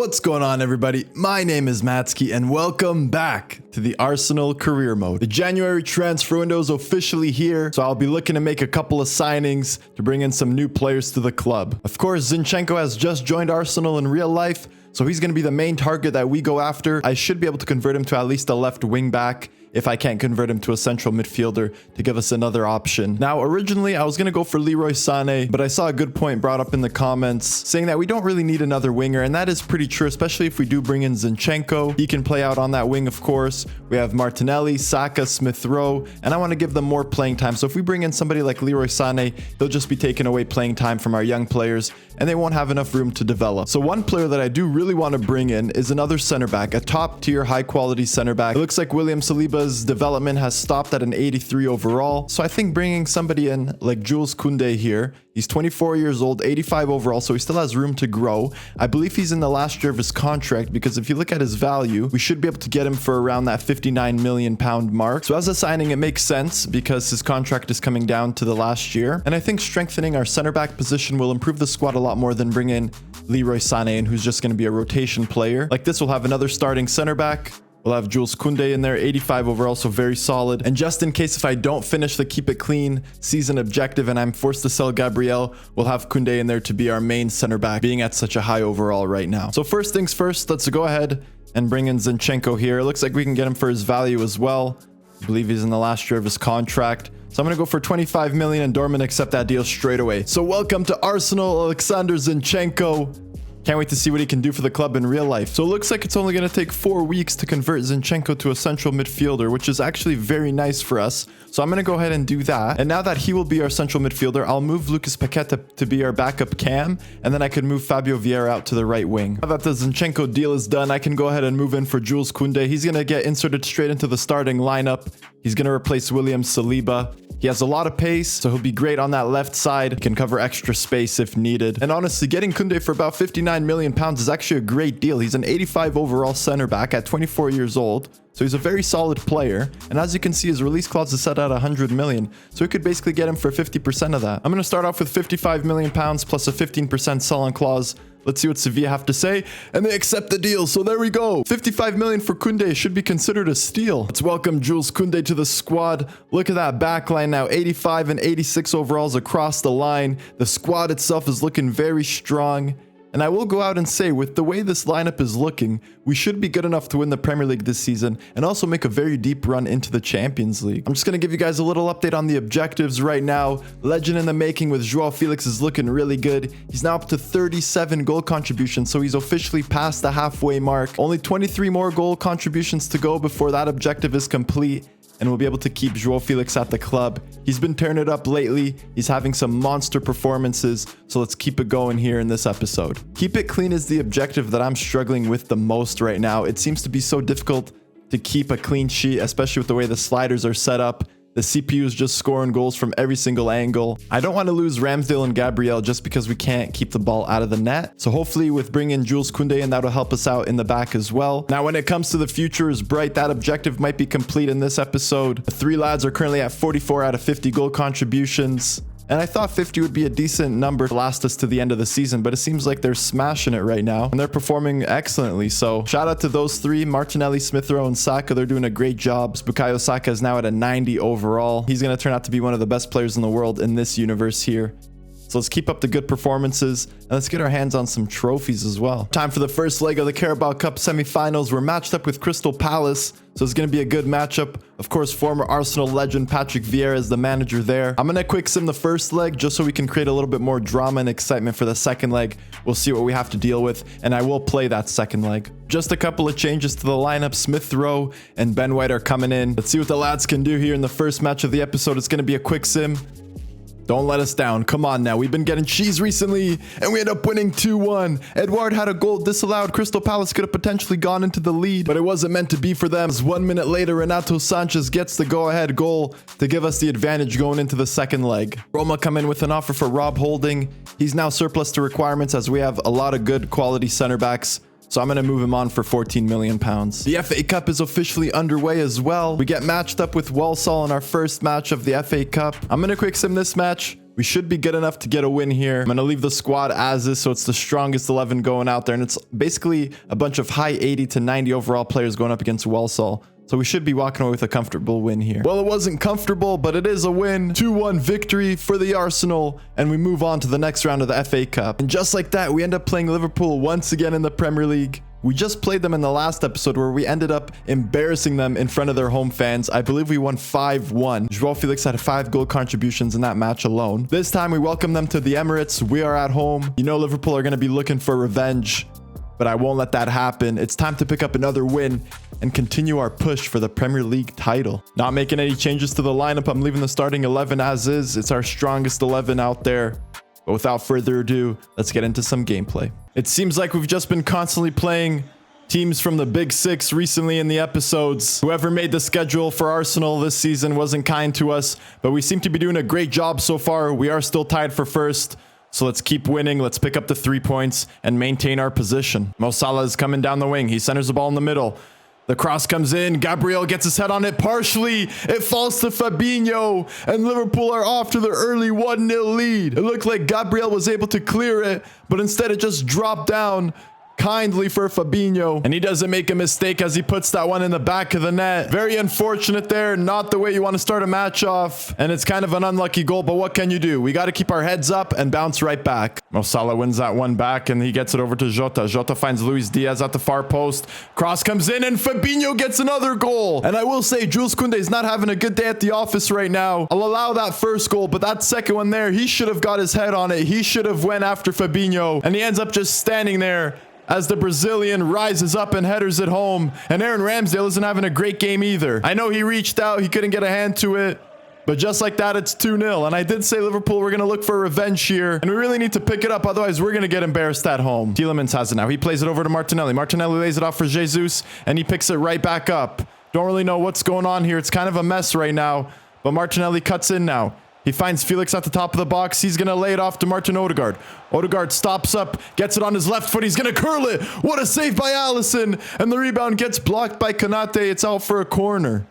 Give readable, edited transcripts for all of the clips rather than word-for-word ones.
What's going on, everybody? My name is Matsky and welcome back to the Arsenal career mode. The January transfer window is officially here, so I'll be looking to make a couple of signings to bring in some new players to the club. Of course, Zinchenko has just joined Arsenal in real life, so he's going to be the main target that we go after. I should be able to convert him to at least a left wing back if I can't convert him to a central midfielder to give us another option. Now, originally, I was going to go for Leroy Sané, but I saw a good point brought up in the comments saying that we don't really need another winger, and that is pretty true, especially if we do bring in Zinchenko. He can play out on that wing, of course. We have Martinelli, Saka, Smith Rowe, and I want to give them more playing time. So if we bring in somebody like Leroy Sané, they'll just be taking away playing time from our young players, and they won't have enough room to develop. So one player that I do really want to bring in is another center back, a top tier, high quality center back. It looks like William Saliba's development has stopped at an 83 overall. So I think bringing somebody in like Jules Kounde here, he's 24 years old, 85 overall, so he still has room to grow. I believe he's in the last year of his contract because if you look at his value, we should be able to get him for around that 59 million pound mark. So as a signing, it makes sense because his contract is coming down to the last year. And I think strengthening our center back position will improve the squad a lot more than bring in Leroy Sané in, who's just going to be a rotation player. Like this, we'll have another starting center back. We'll have Jules Kounde in there, 85 overall, so very solid. And just in case if I don't finish the keep it clean season objective and I'm forced to sell Gabriel, we'll have Kounde in there to be our main center back, being at such a high overall right now. So first things first, let's go ahead and bring in Zinchenko here. It looks like we can get him for his value as well. I believe he's in the last year of his contract. So I'm going to go for 25 million and Dortmund accept that deal straight away. So welcome to Arsenal, Alexander Zinchenko. Can't wait to see what he can do for the club in real life. So it looks like it's only going to take 4 weeks to convert Zinchenko to a central midfielder, which is actually very nice for us. So I'm going to go ahead and do that. And now that he will be our central midfielder, I'll move Lucas Paqueta to be our backup cam. And then I can move Fabio Vieira out to the right wing. Now that the Zinchenko deal is done, I can go ahead and move in for Jules Kounde. He's going to get inserted straight into the starting lineup. He's going to replace William Saliba. He has a lot of pace, so he'll be great on that left side. He can cover extra space if needed. And honestly, getting Kounde for about 59 million pounds is actually a great deal. He's an 85 overall center back at 24 years old. So he's a very solid player. And as you can see, his release clause is set at 100 million. So we could basically get him for 50% of that. I'm going to start off with 55 million pounds plus a 15% sell-on clause. Let's see what Sevilla have to say. And they accept the deal. So there we go. 55 million for Kounde should be considered a steal. Let's welcome Jules Kounde to the squad. Look at that back line now. 85 and 86 overalls across the line. The squad itself is looking very strong. And I will go out and say, with the way this lineup is looking, we should be good enough to win the Premier League this season and also make a very deep run into the Champions League. I'm just going to give you guys a little update on the objectives right now. Legend in the making with Joao Felix is looking really good. He's now up to 37 goal contributions, so he's officially past the halfway mark. Only 23 more goal contributions to go before that objective is complete. And we'll be able to keep Joao Felix at the club. He's been tearing it up lately. He's having some monster performances. So let's keep it going here in this episode. Keep it clean is the objective that I'm struggling with the most right now. It seems to be so difficult to keep a clean sheet, especially with the way the sliders are set up. The CPU is just scoring goals from every single angle. I don't want to lose Ramsdale and Gabriel just because we can't keep the ball out of the net. So hopefully with bringing Jules Kounde in, that'll help us out in the back as well. Now, when it comes to the future is bright, that objective might be complete in this episode. The three lads are currently at 44 out of 50 goal contributions. And I thought 50 would be a decent number to last us to the end of the season, but it seems like they're smashing it right now and they're performing excellently. So shout out to those three, Martinelli, Smith Rowe, and Saka. They're doing a great job. Bukayo Saka is now at a 90 overall. He's going to turn out to be one of the best players in the world in this universe here. So let's keep up the good performances and let's get our hands on some trophies as well. Time for the first leg of the Carabao Cup semifinals. We're matched up with Crystal Palace, so it's going to be a good matchup. Of course, former Arsenal legend Patrick Vieira is the manager there. I'm going to quick sim the first leg just so we can create a little bit more drama and excitement for the second leg. We'll see what we have to deal with, and I will play that second leg. Just a couple of changes to the lineup. Smith Rowe and Ben White are coming in. Let's see what the lads can do here in the first match of the episode. It's going to be a quick sim. Don't let us down. Come on now. We've been getting cheese recently, and we end up winning 2-1. Edouard had a goal disallowed. Crystal Palace could have potentially gone into the lead, but it wasn't meant to be for them. 1 minute later, Renato Sanchez gets the go-ahead goal to give us the advantage going into the second leg. Roma come in with an offer for Rob Holding. He's now surplus to requirements as we have a lot of good quality center backs. So I'm going to move him on for 14 million pounds. The FA Cup is officially underway as well. We get matched up with Walsall in our first match of the FA Cup. I'm going to quick sim this match. We should be good enough to get a win here. I'm going to leave the squad as is, so it's the strongest 11 going out there. And it's basically a bunch of high 80 to 90 overall players going up against Walsall. So we should be walking away with a comfortable win here. Well, it wasn't comfortable, but it is a win. 2-1 victory for the Arsenal. And we move on to the next round of the FA Cup. And just like that, we end up playing Liverpool once again in the Premier League. We just played them in the last episode where we ended up embarrassing them in front of their home fans. I believe we won 5-1. João Felix had 5 goal contributions in that match alone. This time we welcome them to the Emirates. We are at home. You know Liverpool are going to be looking for revenge, but I won't let that happen. It's time to pick up another win and continue our push for the Premier League title. Not making any changes to the lineup. I'm leaving the starting 11 as is. It's our strongest 11 out there. But without further ado, let's get into some gameplay. It seems like we've just been constantly playing teams from the Big Six recently in the episodes. Whoever made the schedule for Arsenal this season wasn't kind to us, but we seem to be doing a great job so far. We are still tied for first, so let's keep winning. Let's pick up the 3 points and maintain our position. Mo Salah is coming down the wing. He centers the ball in the middle. The cross comes in. Gabriel gets his head on it partially. It falls to Fabinho. And Liverpool are off to the early 1-0 lead. It looked like Gabriel was able to clear it, but instead it just dropped down kindly for Fabinho. And he doesn't make a mistake as he puts that one in the back of the net. Very unfortunate there. Not the way you want to start a match off. And it's kind of an unlucky goal, but what can you do? We got to keep our heads up and bounce right back. Mo Salah wins that one back and he gets it over to Jota. Jota finds Luis Diaz at the far post. Cross comes in and Fabinho gets another goal. And I will say Jules Kounde is not having a good day at the office right now. I'll allow that first goal, but that second one there, he should have got his head on it. He should have went after Fabinho. And he ends up just standing there as the Brazilian rises up and headers it home. And Aaron Ramsdale isn't having a great game either. I know he reached out. He couldn't get a hand to it. But just like that, it's 2-0. And I did say Liverpool, we're going to look for revenge here. And we really need to pick it up. Otherwise, we're going to get embarrassed at home. Tielemans has it now. He plays it over to Martinelli. Martinelli lays it off for Jesus. And he picks it right back up. Don't really know what's going on here. It's kind of a mess right now. But Martinelli cuts in now. He finds Felix at the top of the box. He's going to lay it off to Martin Odegaard. Odegaard stops up, gets it on his left foot. He's going to curl it. What a save by Alisson. And the rebound gets blocked by Kounde. It's out for a corner.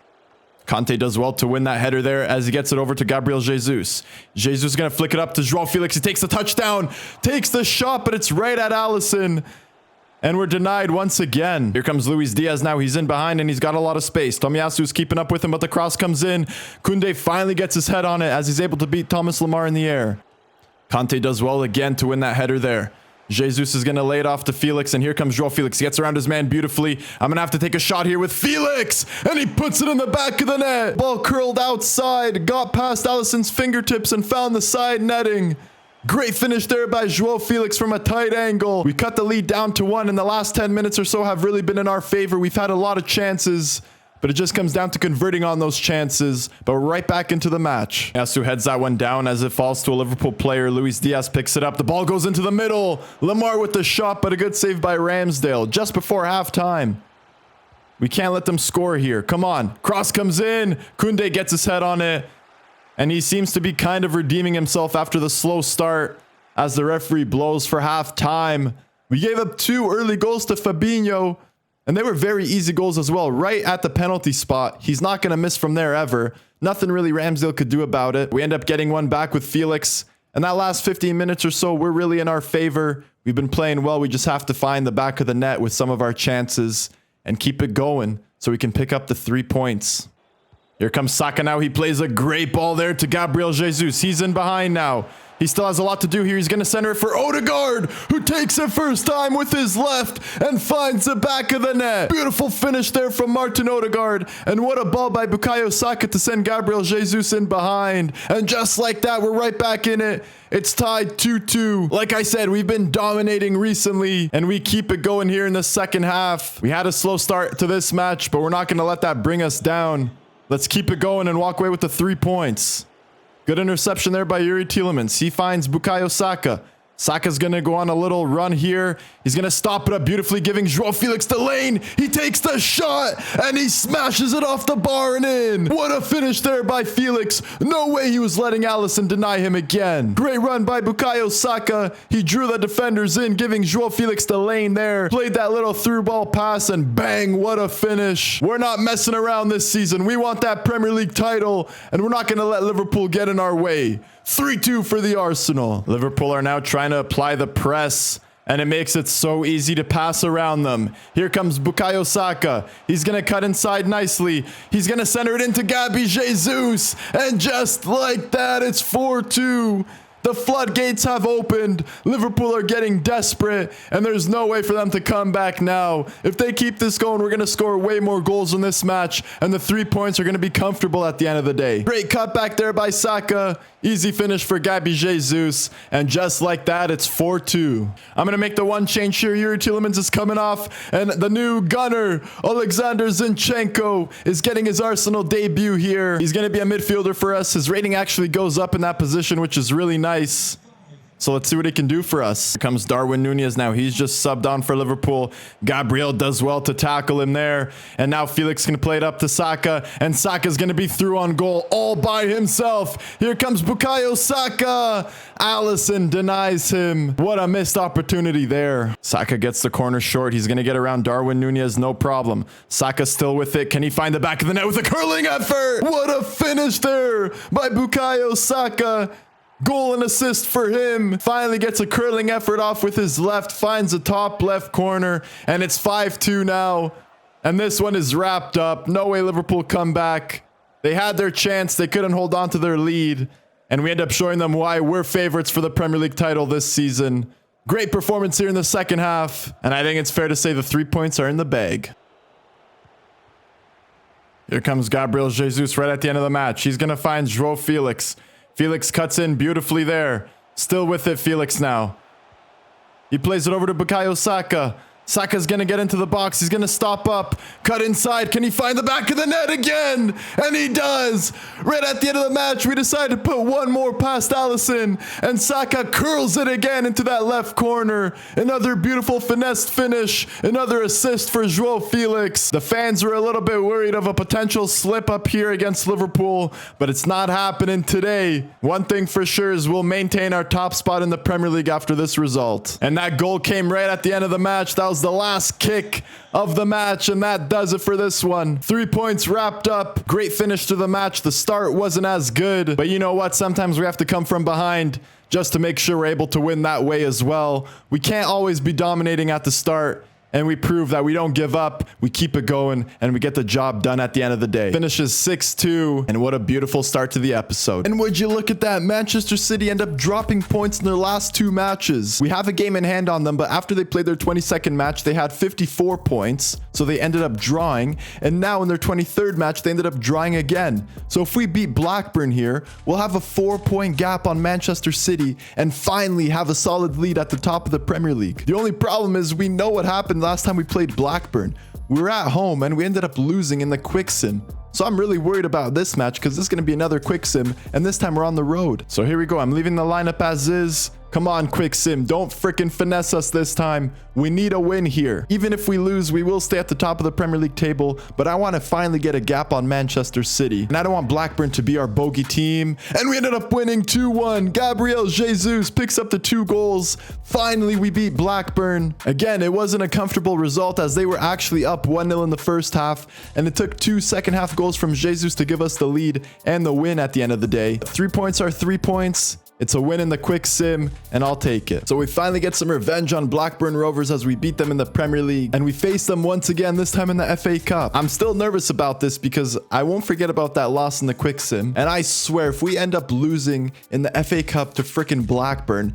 Kanté does well to win that header there as he gets it over to Gabriel Jesus. Jesus is going to flick it up to João Felix. He takes the touchdown, takes the shot, but it's right at Alisson. And we're denied once again. Here comes Luis Diaz now. He's in behind and he's got a lot of space. Tomiyasu's keeping up with him, but the cross comes in. Kounde finally gets his head on it as he's able to beat Thomas Lemar in the air. Kanté does well again to win that header there. Jesus is going to lay it off to Felix, and here comes João Felix. He gets around his man beautifully. I'm going to have to take a shot here with Felix, and he puts it in the back of the net. Ball curled outside, got past Alisson's fingertips and found the side netting. Great finish there by João Felix from a tight angle. We cut the lead down to 1, and the last 10 minutes or so have really been in our favor. We've had a lot of chances, but it just comes down to converting on those chances. But we're right back into the match. Yasu heads that one down as it falls to a Liverpool player. Luis Diaz picks it up. The ball goes into the middle. Lemar with the shot, but a good save by Ramsdale just before halftime. We can't let them score here. Come on. Cross comes in. Kounde gets his head on it. And he seems to be kind of redeeming himself after the slow start as the referee blows for halftime. We gave up 2 early goals to Fabinho, and they were very easy goals as well, right at the penalty spot. He's not going to miss from there ever. Nothing really Ramsdale could do about it. We end up getting one back with Felix, and that last 15 minutes or so, we're really in our favor. We've been playing well. We just have to find the back of the net with some of our chances and keep it going so we can pick up the 3 points. Here comes Saka now. He plays a great ball there to Gabriel Jesus. He's in behind now. He still has a lot to do here. He's going to center it for Odegaard, who takes it first time with his left and finds the back of the net. Beautiful finish there from Martin Odegaard. And what a ball by Bukayo Saka to send Gabriel Jesus in behind. And just like that, we're right back in it. It's tied 2-2. Like I said, we've been dominating recently, and we keep it going here in the second half. We had a slow start to this match, but we're not going to let that bring us down. Let's keep it going and walk away with the 3 points. Good interception there by Yuri Tielemans. He finds Bukayo Saka. Saka's going to go on a little run here. He's going to stop it up beautifully, giving João Felix the lane. He takes the shot, and he smashes it off the bar and in. What a finish there by Felix. No way he was letting Alisson deny him again. Great run by Bukayo Saka. He drew the defenders in, giving João Felix the lane there. Played that little through ball pass, and bang, what a finish. We're not messing around this season. We want that Premier League title, and we're not going to let Liverpool get in our way. 3-2 for the Arsenal. Liverpool are now trying to apply the press, and it makes it so easy to pass around them. Here comes Bukayo Saka. He's going to cut inside nicely. He's going to center it into Gabby Jesus. And just like that, it's 4-2. The floodgates have opened. Liverpool are getting desperate, and there's no way for them to come back now. If they keep this going, we're going to score way more goals in this match, and the 3 points are going to be comfortable at the end of the day. Great cutback there by Saka. Easy finish for Gabby Jesus, and just like that, it's 4-2. I'm going to make the one change here. Yuri Tielemans is coming off, and the new gunner, Alexander Zinchenko, is getting his Arsenal debut here. He's going to be a midfielder for us. His rating actually goes up in that position, which is really nice. So let's see what he can do for us. Here comes Darwin Nunez now. He's just subbed on for Liverpool. Gabriel does well to tackle him there. And now Felix can play it up to Saka. And Saka's going to be through on goal all by himself. Here comes Bukayo Saka. Alisson denies him. What a missed opportunity there. Saka gets the corner short. He's going to get around Darwin Nunez, no problem. Saka still with it. Can he find the back of the net with a curling effort? What a finish there by Bukayo Saka. Goal and assist for him. Finally gets a curling effort off with his left. Finds the top left corner. And it's 5-2 now. And this one is wrapped up. No way Liverpool come back. They had their chance. They couldn't hold on to their lead. And we end up showing them why we're favorites for the Premier League title this season. Great performance here in the second half. And I think it's fair to say the 3 points are in the bag. Here comes Gabriel Jesus right at the end of the match. He's going to find João Felix. Felix cuts in beautifully there. Still with it, Felix now. He plays it over to Bukayo Saka. Saka's going to get into the box. He's going to stop up. Cut inside. Can he find the back of the net again? And he does. Right at the end of the match, we decide to put one more past Alisson. And Saka curls it again into that left corner. Another beautiful finesse finish. Another assist for João Felix. The fans were a little bit worried of a potential slip up here against Liverpool, but it's not happening today. One thing for sure is we'll maintain our top spot in the Premier League after this result. And that goal came right at the end of the match. That was the last kick of the match, and that does it for this one. 3 points wrapped up. Great finish to the match. The start wasn't as good, but you know what? Sometimes we have to come from behind just to make sure we're able to win that way as well. We can't always be dominating at the start, and we prove that we don't give up, we keep it going, and we get the job done at the end of the day. Finishes 6-2, and what a beautiful start to the episode. And would you look at that? Manchester City end up dropping points in their last 2 matches. We have a game in hand on them, but after they played their 22nd match, they had 54 points, so they ended up drawing, and now in their 23rd match, they ended up drawing again. So if we beat Blackburn here, we'll have a 4-point gap on Manchester City, and finally have a solid lead at the top of the Premier League. The only problem is we know what happened last time we played Blackburn. We were at home and we ended up losing in the quick sim. So I'm really worried about this match because this is going to be another quick sim, and this time we're on the road. So here we go. I'm leaving the lineup as is. Come on, quick sim. Don't freaking finesse us this time. We need a win here. Even if we lose, we will stay at the top of the Premier League table, but I want to finally get a gap on Manchester City. And I don't want Blackburn to be our bogey team. And we ended up winning 2-1. Gabriel Jesus picks up the 2 goals. Finally, we beat Blackburn. Again, it wasn't a comfortable result as they were actually up 1-0 in the first half, and it took 2 second half goals from Jesus to give us the lead and the win at the end of the day. 3 points are 3 points. It's a win in the quick sim, and I'll take it. So we finally get some revenge on Blackburn Rovers as we beat them in the Premier League, and we face them once again, this time in the FA Cup. I'm still nervous about this because I won't forget about that loss in the quick sim, and I swear if we end up losing in the FA Cup to freaking Blackburn,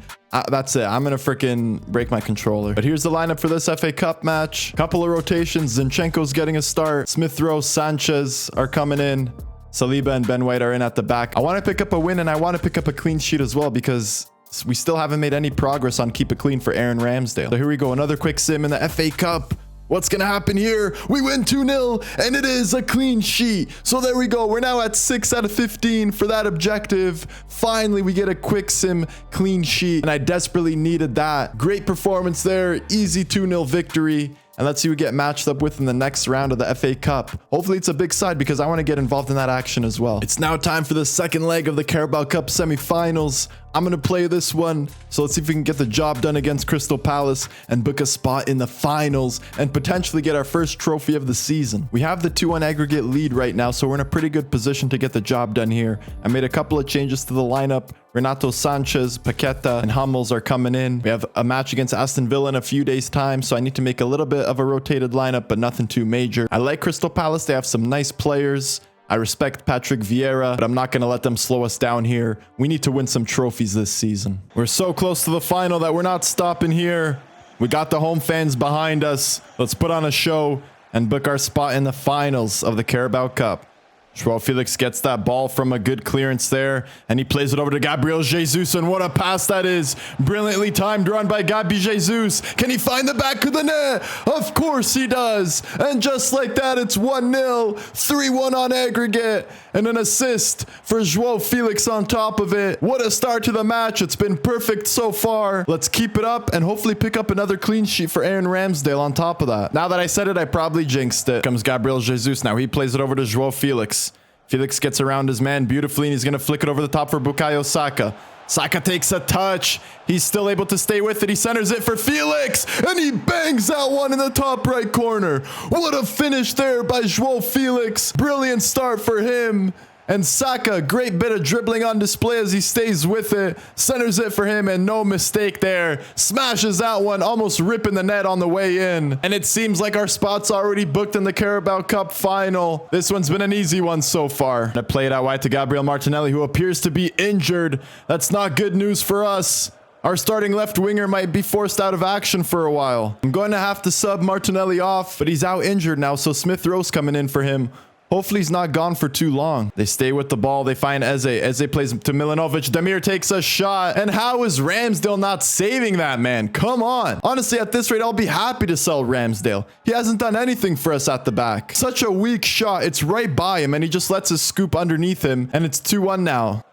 that's it. I'm gonna freaking break my controller. But here's the lineup for this FA Cup match. Couple of rotations. Zinchenko's getting a start. Smith Rowe, Sanchez are coming in. Saliba and Ben White are in at the back. I want to pick up a win, and I want to pick up a clean sheet as well because we still haven't made any progress on keep it clean for Aaron Ramsdale. So here we go. Another quick sim in the FA Cup. What's going to happen here? We win 2-0, and it is a clean sheet. So there we go. We're now at 6 out of 15 for that objective. Finally, we get a quick sim clean sheet, and I desperately needed that. Great performance there. Easy 2-0 victory. And let's see who we get matched up with in the next round of the FA Cup. Hopefully it's a big side because I want to get involved in that action as well. It's now time for the second leg of the Carabao Cup semifinals. I'm going to play this one. So let's see if we can get the job done against Crystal Palace and book a spot in the finals and potentially get our first trophy of the season. We have the 2-1 aggregate lead right now, so we're in a pretty good position to get the job done here. I made a couple of changes to the lineup. Renato Sanchez, Paqueta, and Hummels are coming in. We have a match against Aston Villa in a few days' time, so I need to make a little bit of a rotated lineup, but nothing too major. I like Crystal Palace. They have some nice players. I respect Patrick Vieira, but I'm not going to let them slow us down here. We need to win some trophies this season. We're so close to the final that we're not stopping here. We got the home fans behind us. Let's put on a show and book our spot in the finals of the Carabao Cup. Joao Felix gets that ball from a good clearance there, and he plays it over to Gabriel Jesus, and what a pass that is. Brilliantly timed run by Gabi Jesus. Can he find the back of the net? Of course he does. And just like that, it's 1-0, 3-1 on aggregate, and an assist for Joao Felix on top of it. What a start to the match. It's been perfect so far. Let's keep it up and hopefully pick up another clean sheet for Aaron Ramsdale on top of that. Now that I said it, I probably jinxed it. Comes Gabriel Jesus. Now he plays it over to Joao Felix. Felix gets around his man beautifully, and he's going to flick it over the top for Bukayo Saka. Saka takes a touch. He's still able to stay with it. He centers it for Felix, and he bangs that one in the top right corner. What a finish there by Joao Felix. Brilliant start for him. And Saka, great bit of dribbling on display as he stays with it. Centers it for him, and no mistake there. Smashes that one, almost ripping the net on the way in. And it seems like our spot's already booked in the Carabao Cup final. This one's been an easy one so far. I play it out wide to Gabriel Martinelli, who appears to be injured. That's not good news for us. Our starting left winger might be forced out of action for a while. I'm going to have to sub Martinelli off, but he's out injured now, so Smith Rowe's coming in for him. Hopefully he's not gone for too long. They stay with the ball. They find Eze. Eze plays to Milanovic. Damir takes a shot. And how is Ramsdale not saving that, man? Come on. Honestly, at this rate, I'll be happy to sell Ramsdale. He hasn't done anything for us at the back. Such a weak shot. It's right by him, and he just lets us scoop underneath him. And it's 2-1 now.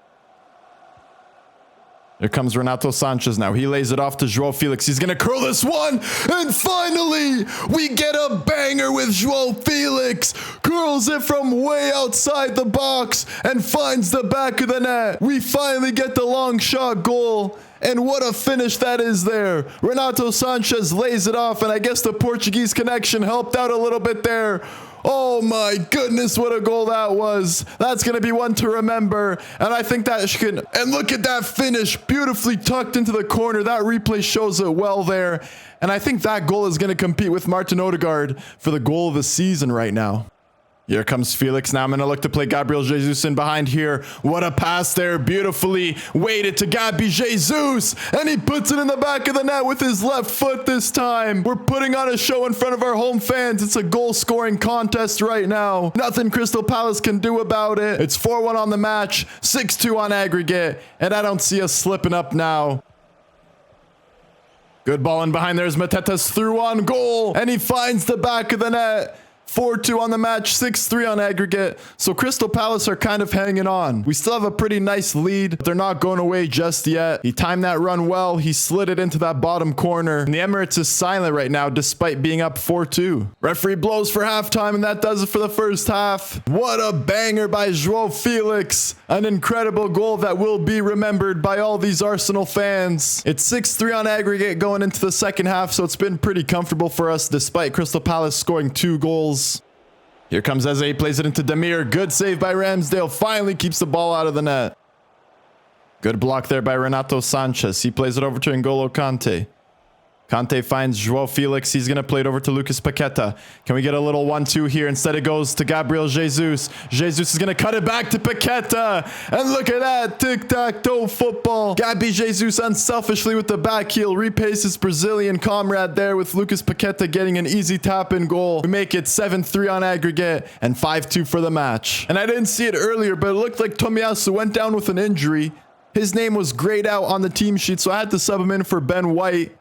Here comes Renato Sanchez now. He lays it off to Joao Felix. He's going to curl this one. And finally, we get a banger with Joao Felix. Curls it from way outside the box and finds the back of the net. We finally get the long shot goal. And what a finish that is there. Renato Sanchez lays it off, and I guess the Portuguese connection helped out a little bit there. Oh my goodness, what a goal that was. That's going to be one to remember. And I think that can... And look at that finish. Beautifully tucked into the corner. That replay shows it well there. And I think that goal is going to compete with Martin Odegaard for the goal of the season right now. Here comes Felix. Now I'm going to look to play Gabriel Jesus in behind here. What a pass there. Beautifully weighted to Gabi Jesus. And he puts it in the back of the net with his left foot this time. We're putting on a show in front of our home fans. It's a goal-scoring contest right now. Nothing Crystal Palace can do about it. It's 4-1 on the match, 6-2 on aggregate. And I don't see us slipping up now. Good ball in behind. There's Mateta's through on goal. And he finds the back of the net. 4-2 on the match, 6-3 on aggregate. So Crystal Palace are kind of hanging on. We still have a pretty nice lead, but they're not going away just yet. He timed that run well. He slid it into that bottom corner. And the Emirates is silent right now, despite being up 4-2. Referee blows for halftime, and that does it for the first half. What a banger by Joao Felix. An incredible goal that will be remembered by all these Arsenal fans. It's 6-3 on aggregate going into the second half, so it's been pretty comfortable for us, despite Crystal Palace scoring 2 goals. Here comes Eze, plays it into Damir. Good save by Ramsdale. Finally keeps the ball out of the net. Good block there by Renato Sanchez. He plays it over to N'Golo Kante. Kante finds Joao Felix. He's going to play it over to Lucas Paqueta. Can we get a little 1-2 here? Instead it goes to Gabriel Jesus. Jesus is going to cut it back to Paqueta. And look at that. Tic-tac-toe football. Gabi Jesus unselfishly with the back heel repays his Brazilian comrade there with Lucas Paqueta getting an easy tap-in goal. We make it 7-3 on aggregate and 5-2 for the match. And I didn't see it earlier, but it looked like Tomiyasu went down with an injury. His name was grayed out on the team sheet, so I had to sub him in for Ben White.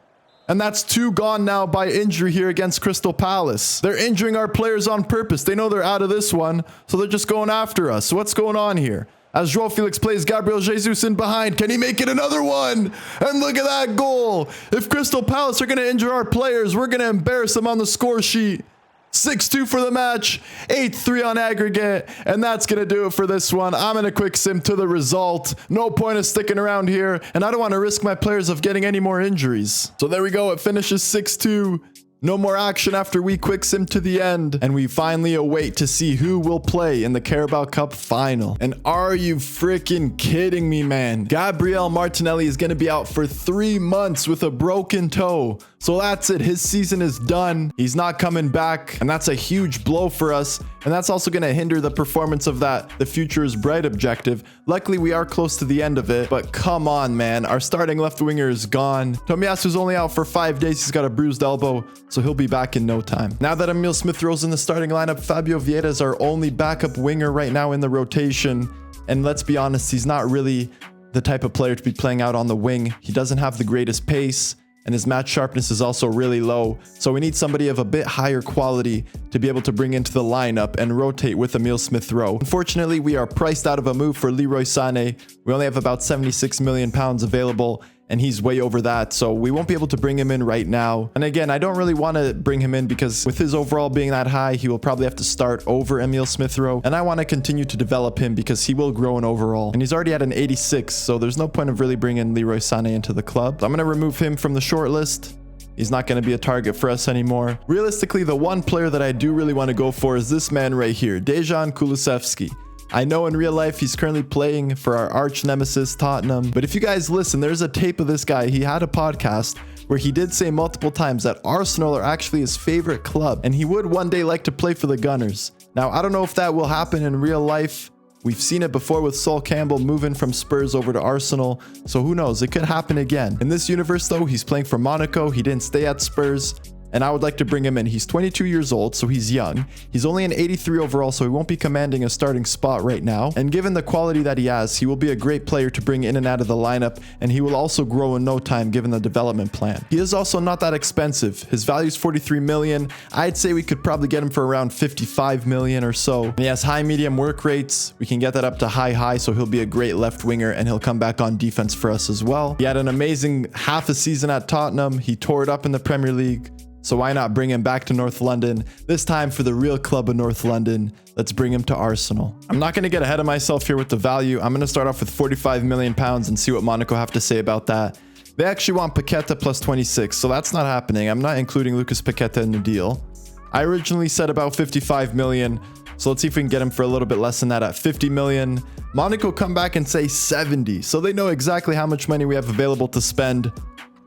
And that's 2 gone now by injury here against Crystal Palace. They're injuring our players on purpose. They know they're out of this one, so they're just going after us. So what's going on here? As Joao Felix plays Gabriel Jesus in behind. Can he make it another one? And look at that goal. If Crystal Palace are going to injure our players, we're going to embarrass them on the score sheet. 6-2 for the match, 8-3 on aggregate, and that's going to do it for this one. I'm going to quick sim to the result. No point of sticking around here, and I don't want to risk my players of getting any more injuries. So there we go. It finishes 6-2. No more action after we quick sim to the end, and we finally await to see who will play in the Carabao Cup final. And are you freaking kidding me, man? Gabriel Martinelli is going to be out for 3 months with a broken toe. So that's it. His season is done. He's not coming back, and that's a huge blow for us. And that's also going to hinder the performance of that the future is bright objective. Luckily, we are close to the end of it, but come on, man. Our starting left winger is gone. Tomiyasu's only out for 5 days. He's got a bruised elbow, so he'll be back in no time. Now that Emil Smith-Rowe's in the starting lineup, Fabio Vieira is our only backup winger right now in the rotation. And let's be honest, he's not really the type of player to be playing out on the wing. He doesn't have the greatest pace, and his match sharpness is also really low. So we need somebody of a bit higher quality to be able to bring into the lineup and rotate with Emil Smith-Rowe. Unfortunately, we are priced out of a move for Leroy Sané. We only have about 76 million pounds available, and he's way over that, so we won't be able to bring him in right now. And again, I don't really want to bring him in because with his overall being that high, he will probably have to start over Emil Smith-Rowe, and I want to continue to develop him because he will grow in overall. And he's already at an 86, so there's no point of really bringing Leroy Sané into the club. So I'm going to remove him from the short list. He's not going to be a target for us anymore. Realistically, the one player that I do really want to go for is this man right here, Dejan Kulusevski. I know in real life he's currently playing for our arch nemesis Tottenham, but if you guys listen, there's a tape of this guy. He had a podcast where he did say multiple times that Arsenal are actually his favorite club, and he would one day like to play for the Gunners. Now, I don't know if that will happen in real life. We've seen it before with Sol Campbell moving from Spurs over to Arsenal, so who knows, it could happen again. In this universe though, he's playing for Monaco. He didn't stay at Spurs, and I would like to bring him in. He's 22 years old, so he's young. He's only an 83 overall, so he won't be commanding a starting spot right now. And given the quality that he has, he will be a great player to bring in and out of the lineup, and he will also grow in no time given the development plan. He is also not that expensive. His value is 43 million. I'd say we could probably get him for around 55 million or so. And he has high medium work rates. We can get that up to high, so he'll be a great left winger, and he'll come back on defense for us as well. He had an amazing half a season at Tottenham. He tore it up in the Premier League. So why not bring him back to North London, this time for the real club of North London. Let's bring him to Arsenal. I'm not going to get ahead of myself here with the value. I'm going to start off with 45 million pounds and see what Monaco have to say about that. They actually want Paqueta plus 26, so that's not happening. I'm not including Lucas Paqueta in the deal. I originally said about 55 million, so let's see if we can get him for a little bit less than that at 50 million. Monaco come back and say 70, so they know exactly how much money we have available to spend,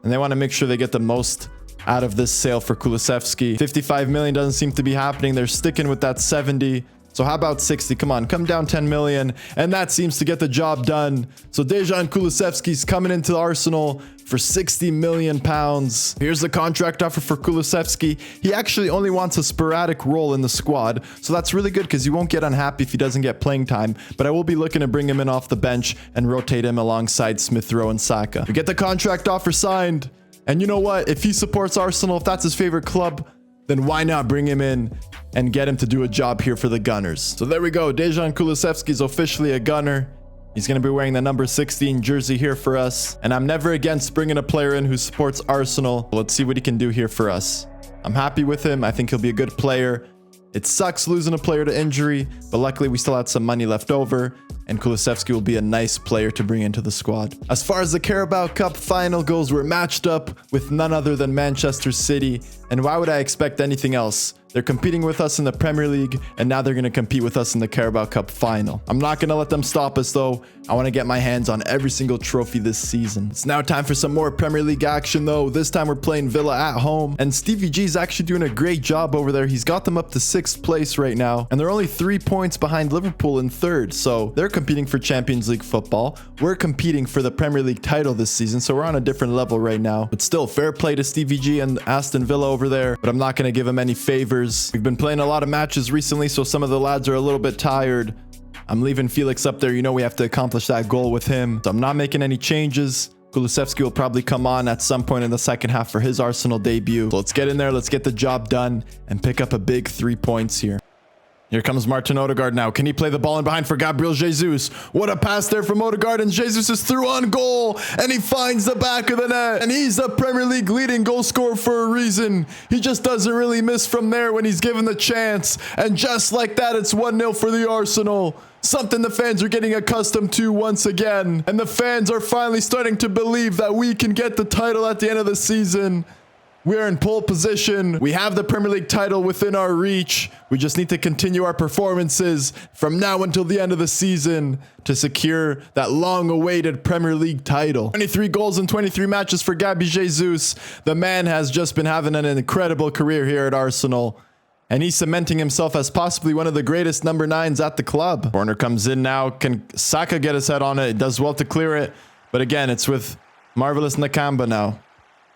and they want to make sure they get the most out of this sale for Kulusevski. 55 million doesn't seem to be happening. They're sticking with that 70. So how about 60? Come on, come down 10 million. And that seems to get the job done. So Dejan Kulusevski's coming into Arsenal for 60 million pounds. Here's the contract offer for Kulusevski. He actually only wants a sporadic role in the squad. So that's really good because you won't get unhappy if he doesn't get playing time. But I will be looking to bring him in off the bench and rotate him alongside Smith-Rowe and Saka. We get the contract offer signed. And you know what? If he supports Arsenal, if that's his favorite club, then why not bring him in and get him to do a job here for the Gunners? So there we go. Dejan Kulusevski is officially a Gunner. He's going to be wearing the number 16 jersey here for us. And I'm never against bringing a player in who supports Arsenal. Let's see what he can do here for us. I'm happy with him. I think he'll be a good player. It sucks losing a player to injury, but luckily we still had some money left over, and Kulusevski will be a nice player to bring into the squad. As far as the Carabao Cup final goes, we're matched up with none other than Manchester City, and why would I expect anything else? They're competing with us in the Premier League, and now they're going to compete with us in the Carabao Cup final. I'm not going to let them stop us though. I want to get my hands on every single trophy this season. It's now time for some more Premier League action though. This time we're playing Villa at home, and Stevie G is actually doing a great job over there. He's got them up to 6th place right now, and they're only 3 points behind Liverpool in 3rd. So they're competing for Champions League football. We're competing for the Premier League title this season, so we're on a different level right now. But still, fair play to Stevie G and Aston Villa over there, but I'm not going to give him any favors. We've been playing a lot of matches recently, so some of the lads are a little bit tired. I'm leaving Felix up there. You know we have to accomplish that goal with him, so I'm not making any changes. Kulusevski will probably come on at some point in the second half for his Arsenal debut. So let's get in there, let's get the job done, and pick up a big 3 points here. Here comes Martin Odegaard now. Can he play the ball in behind for Gabriel Jesus? What a pass there from Odegaard, and Jesus is through on goal, and he finds the back of the net, and he's the Premier League leading goal scorer for a reason. He just doesn't really miss from there when he's given the chance, and just like that, it's 1-0 for the Arsenal. Something the fans are getting accustomed to once again, and the fans are finally starting to believe that we can get the title at the end of the season. We're in pole position. We have the Premier League title within our reach. We just need to continue our performances from now until the end of the season to secure that long-awaited Premier League title. 23 goals in 23 matches for Gabby Jesus. The man has just been having an incredible career here at Arsenal, and he's cementing himself as possibly one of the greatest number 9s at the club. Corner comes in now. Can Saka get his head on it? It does well to clear it, but again, it's with marvelous Nakamba now.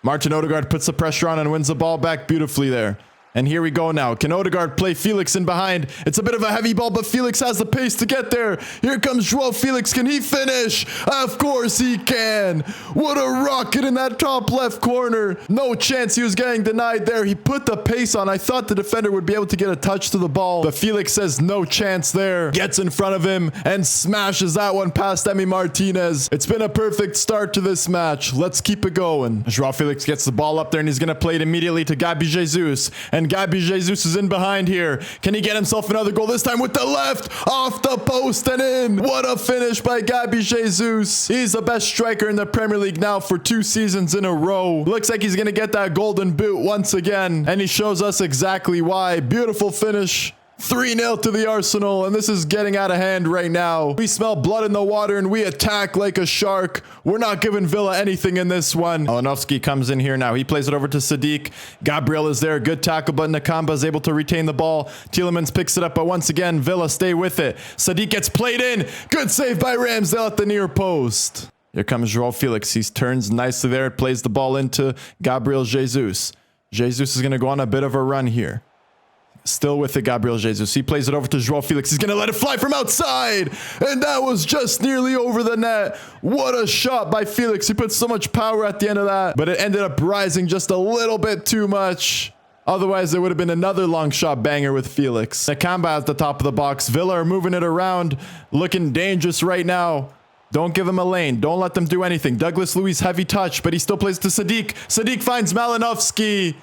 Martin Odegaard puts the pressure on and wins the ball back beautifully there. And here we go now. Can Odegaard play Felix in behind? It's a bit of a heavy ball, but Felix has the pace to get there. Here comes Joao Felix. Can he finish? Of course he can. What a rocket in that top left corner. No chance he was getting denied there. He put the pace on. I thought the defender would be able to get a touch to the ball, but Felix says no chance there. Gets in front of him and smashes that one past Emi Martinez. It's been a perfect start to this match. Let's keep it going. Joao Felix gets the ball up there and he's going to play it immediately to Gabby Jesus. And Gabby Jesus is in behind here. Can he get himself another goal? This time with the left, off the post and in. What a finish by Gabby Jesus. He's the best striker in the Premier League now for 2 seasons in a row. Looks like he's going to get that golden boot once again. And he shows us exactly why. Beautiful finish. 3-0 to the Arsenal, and this is getting out of hand right now. We smell blood in the water, and we attack like a shark. We're not giving Villa anything in this one. Alenovsky comes in here now. He plays it over to Sadiq. Gabriel is there. Good tackle, but Nakamba is able to retain the ball. Tielemans picks it up, but once again, Villa stay with it. Sadiq gets played in. Good save by Ramsdale at the near post. Here comes Joao Felix. He turns nicely there. Plays the ball into Gabriel Jesus. Jesus is going to go on a bit of a run here. Still with it, Gabriel Jesus. He plays it over to Joao Felix. He's going to let it fly from outside. And that was just nearly over the net. What a shot by Felix. He put so much power at the end of that. But it ended up rising just a little bit too much. Otherwise, there would have been another long shot banger with Felix. Nakamba at the top of the box. Villa are moving it around. Looking dangerous right now. Don't give him a lane. Don't let them do anything. Douglas Luiz, heavy touch. But he still plays to Sadiq. Sadiq finds Malinovsky.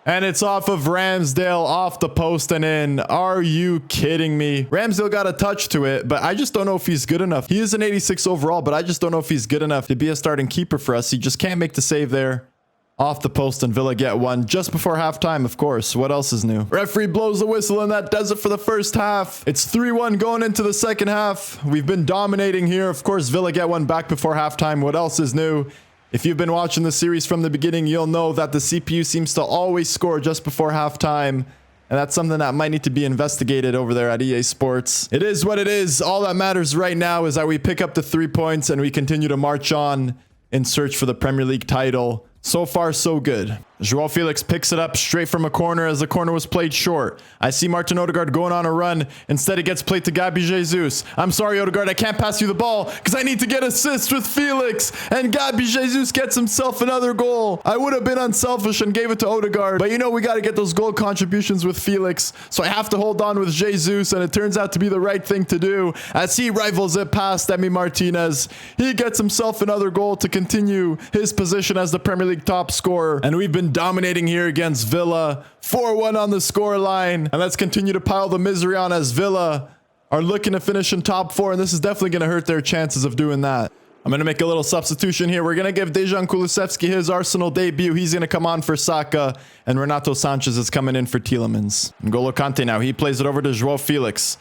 And it's off of Ramsdale, off the post and in. Are you kidding me? Ramsdale got a touch to it, but I just don't know if he's good enough. He is an 86 overall, but I just don't know if he's good enough to be a starting keeper for us. He just can't make the save there. Off the post, and Villa get one just before halftime, of course. What else is new? Referee blows the whistle, and that does it for the first half. It's 3-1 going into the second half. We've been dominating here. Of course, Villa get one back before halftime. What else is new? If you've been watching the series from the beginning, you'll know that the CPU seems to always score just before halftime. And that's something that might need to be investigated over there at EA Sports. It is what it is. All that matters right now is that we pick up the 3 points and we continue to march on in search for the Premier League title. So far, so good. Joao Felix picks it up straight from a corner as the corner was played short. I see Martin Odegaard going on a run. Instead, it gets played to Gabby Jesus. I'm sorry, Odegaard, I can't pass you the ball because I need to get assists with Felix. And Gabby Jesus gets himself another goal. I would have been unselfish and gave it to Odegaard. But you know, we got to get those goal contributions with Felix. So I have to hold on with Jesus. And it turns out to be the right thing to do as he rivals it past Emi Martinez. He gets himself another goal to continue his position as the Premier League top scorer. And we've been dominating here against Villa. 4-1 on the score line. And let's continue to pile the misery on as Villa are looking to finish in top 4. And this is definitely going to hurt their chances of doing that. I'm going to make a little substitution here. We're going to give Dejan Kulusevski his Arsenal debut. He's going to come on for Saka. And Renato Sanchez is coming in for Tielemans. N'Golo Kante now. He plays it over to Joao Felix.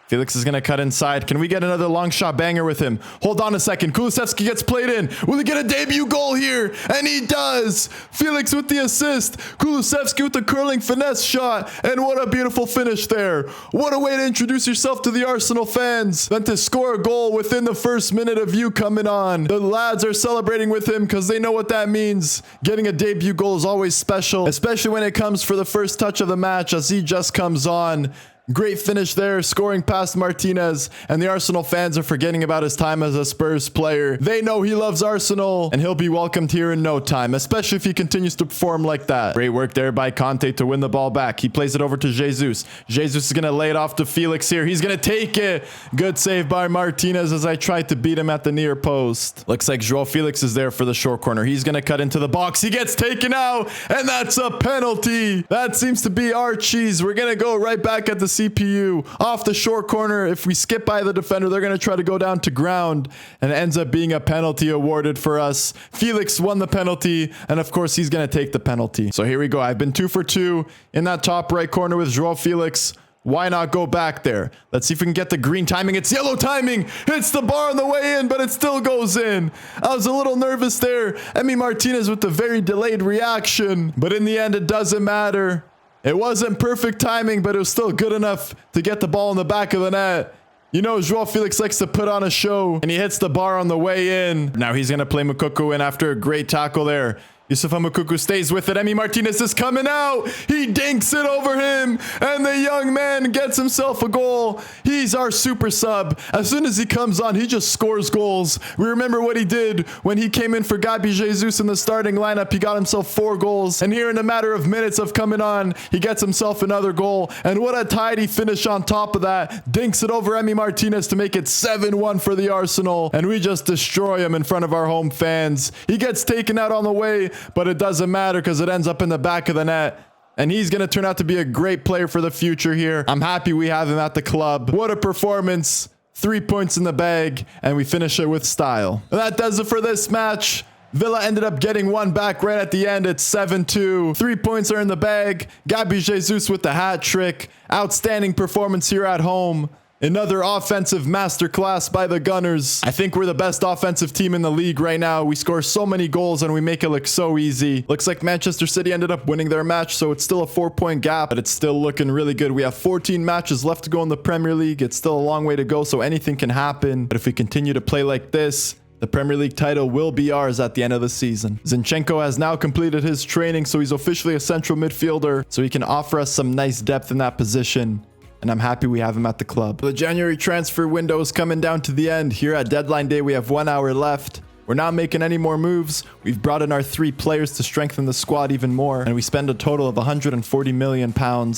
Felix is going to cut inside. Can we get another long shot banger with him? Hold on a second. Kulusevski gets played in. Will he get a debut goal here? And he does. Felix with the assist. Kulusevski with the curling finesse shot. And what a beautiful finish there. What a way to introduce yourself to the Arsenal fans. Then to score a goal within the first minute of you coming on. The lads are celebrating with him because they know what that means. Getting a debut goal is always special, especially when it comes for the first touch of the match as he just comes on. Great finish there, scoring past Martinez, and the Arsenal fans are forgetting about his time as a Spurs player. They know he loves Arsenal, and he'll be welcomed here in no time, especially if he continues to perform like that. Great work there by Kante to win the ball back. He plays it over to Jesus. Jesus is going to lay it off to Felix here. He's going to take it. Good save by Martinez as I tried to beat him at the near post. Looks like Joao Felix is there for the short corner. He's going to cut into the box. He gets taken out, and that's a penalty. That seems to be our cheese. We're going to go right back at the CPU off the short corner. If we skip by the defender, they're going to try to go down to ground, and it ends up being a penalty awarded for us. Felix won the penalty, and of course he's going to take the penalty. So here we go. I've been 2 for 2 in that top right corner with Joao Felix. Why not go back there? Let's see if we can get the green timing. It's yellow timing. Hits the bar on the way in, but it still goes in. I was a little nervous there. Emi Martinez with the very delayed reaction, but in the end, it doesn't matter. It wasn't perfect timing, but it was still good enough to get the ball in the back of the net. You know, Joao Felix likes to put on a show, and he hits the bar on the way in. Now he's going to play Moukoko in after a great tackle there. Youssoufa Moukoko stays with it. Emi Martinez is coming out. He dinks it over him, and the young man gets himself a goal. He's our super sub. As soon as he comes on, he just scores goals. We remember what he did when he came in for Gabi Jesus in the starting lineup. He got himself 4 goals, and here in a matter of minutes of coming on, he gets himself another goal. And what a tidy finish on top of that. Dinks it over Emi Martinez to make it 7-1 for the Arsenal, and we just destroy him in front of our home fans. He gets taken out on the way, but it doesn't matter because it ends up in the back of the net. And he's going to turn out to be a great player for the future here. I'm happy we have him at the club. What a performance. 3 points in the bag, and we finish it with style. And that does it for this match. Villa ended up getting one back right at the end. It's 7-2. 3 points are in the bag. Gabi Jesus with the hat trick. Outstanding performance here at home. Another offensive masterclass by the Gunners. I think we're the best offensive team in the league right now. We score so many goals and we make it look so easy. Looks like Manchester City ended up winning their match, so it's still a 4-point gap, but it's still looking really good. We have 14 matches left to go in the Premier League. It's still a long way to go, so anything can happen. But if we continue to play like this, the Premier League title will be ours at the end of the season. Zinchenko has now completed his training, so he's officially a central midfielder, so he can offer us some nice depth in that position. And I'm happy we have him at the club. The January transfer window is coming down to the end. Here at deadline day, we have 1 hour left. We're not making any more moves. We've brought in our 3 players to strengthen the squad even more, and we spend a total of £140 million.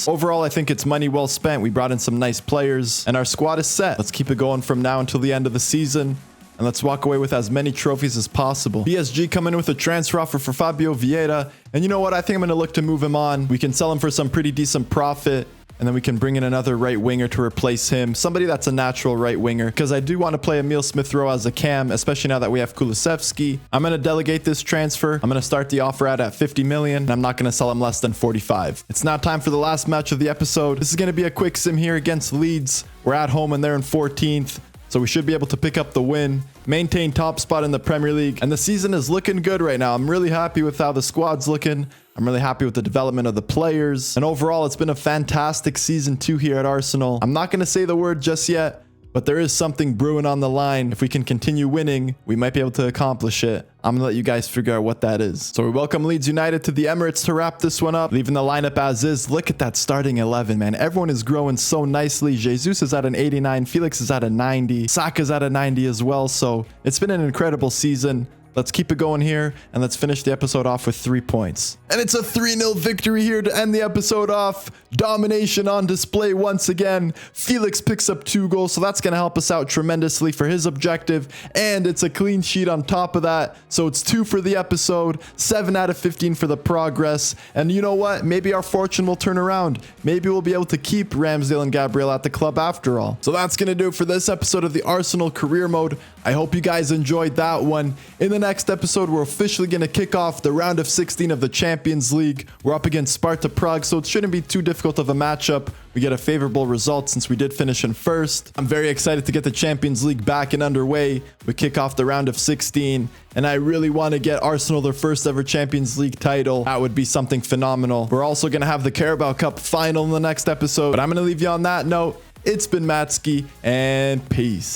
Overall, I think it's money well spent. We brought in some nice players, and our squad is set. Let's keep it going from now until the end of the season, and let's walk away with as many trophies as possible. PSG coming in with a transfer offer for Fabio Vieira, and you know what? I think I'm going to look to move him on. We can sell him for some pretty decent profit, and then we can bring in another right winger to replace him. Somebody that's a natural right winger, because I do want to play Emile Smith-Rowe as a cam, especially now that we have Kulusevski. I'm going to delegate this transfer. I'm going to start the offer out at 50 million, and I'm not going to sell him less than 45. It's now time for the last match of the episode. This is going to be a quick sim here against Leeds. We're at home and they're in 14th. So we should be able to pick up the win, maintain top spot in the Premier League, and the season is looking good right now. I'm really happy with how the squad's looking. I'm really happy with the development of the players. And overall, it's been a fantastic season 2 here at Arsenal. I'm not going to say the word just yet, but there is something brewing on the line. If we can continue winning, we might be able to accomplish it. I'm going to let you guys figure out what that is. So we welcome Leeds United to the Emirates to wrap this one up. Leaving the lineup as is. Look at that starting 11, man. Everyone is growing so nicely. Jesus is at an 89. Felix is at a 90. Saka's at a 90 as well. So it's been an incredible season. Let's keep it going here, and let's finish the episode off with 3 points. And it's a 3-0 victory here to end the episode off. Domination on display once again. Felix picks up 2 goals, so that's going to help us out tremendously for his objective. And it's a clean sheet on top of that. So it's 2 for the episode, 7 out of 15 for the progress. And you know what? Maybe our fortune will turn around. Maybe we'll be able to keep Ramsdale and Gabriel at the club after all. So that's going to do it for this episode of the Arsenal Career Mode. I hope you guys enjoyed that one. In the next episode, we're officially going to kick off the round of 16 of the Champions League. We're up against Sparta Prague, so it shouldn't be too difficult of a matchup. We get a favorable result since we did finish in first. I'm very excited to get the Champions League back and underway. We kick off the round of 16, and I really want to get Arsenal their first ever Champions League title. That would be something phenomenal. We're also going to have the Carabao Cup final in the next episode, but I'm going to leave you on that note. It's been Matsky, and peace.